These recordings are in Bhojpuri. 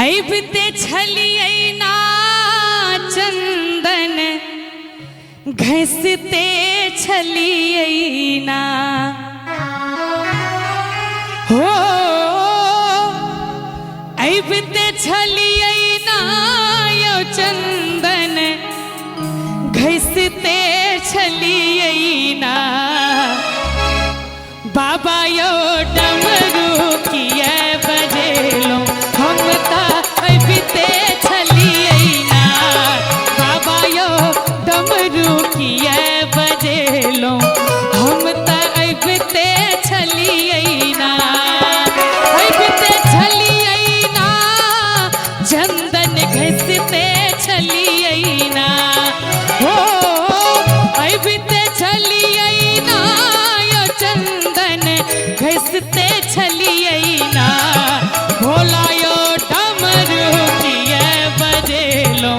ऐबते छलियै ना चंदन घसते छलियै ना हो ऐबते छलियै ना यो चंदन घसते छलियै ना बाबा यो डमरू किया बजेलो हम ता ऐबते छलियै ना बाबा यो डमरू किया बजेलो हम ता ऐबते छलियै ना ऐबते छलियै ना चंदन घसते छलियै ना हो ऐबते छलियै ना यो चंदन घसते छलियै ना भोला यो डमरू किया बजेलो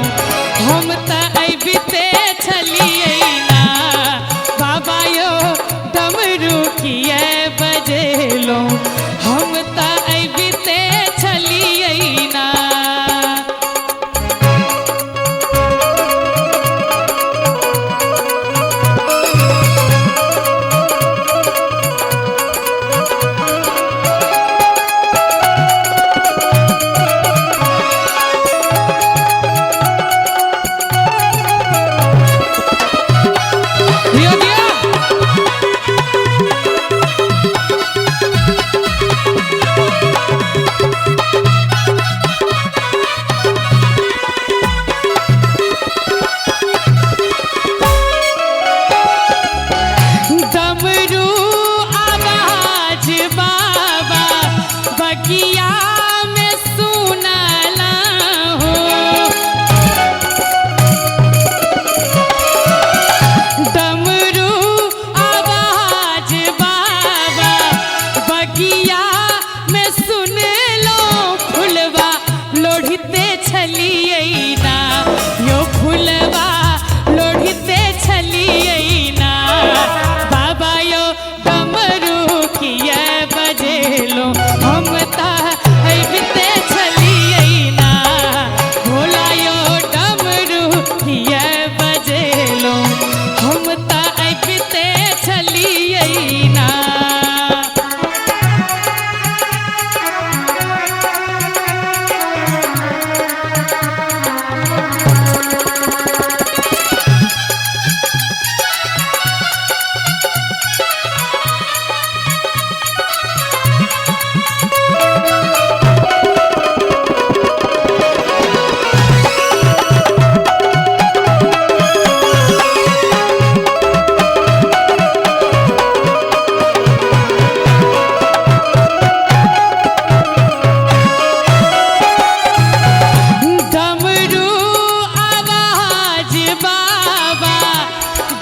हम ता ऐबते छलियै ना बाबा यो डमरू किया बजेलो हम ता ऐबते छलियै ना बगिया में सुनला हो डमरू आवाज बाबा बगिया में सुन लो फुलवा लोढ़ते छलियै ना यो फुलवा लोढ़ते छलियै ना बाबा यो डमरू किया बजेलो हम ता ऐबते छलियै ना भोला यो डमरू किया बजेलो हम ता ऐबते छलियै ना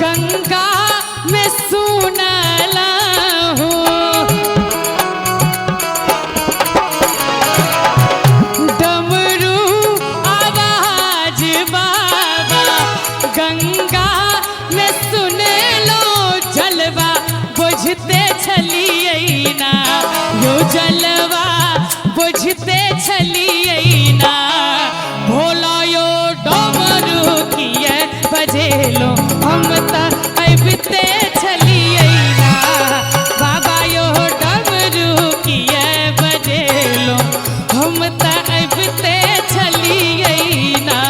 गंगा में सुनला हो डमरू आवाज बाबा गंगा में सुन लो जलवा बुझते छलियै ना यो जलवा बुझते छलियै ना भोला यो डमरू किया बजेलो हम ता ऐबते छलियै ना बाबा यो डमरू किया बजेलो हम ता ऐबते छलियै ना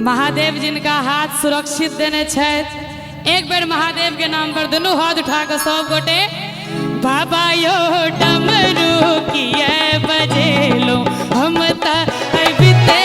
महादेव जिनका हाथ सुरक्षित देने छथि, एक बेर महादेव के नाम पर दुनू हाथ उठा के सब गोटे बाबा यो डमरू किए बजेलो हम त बीते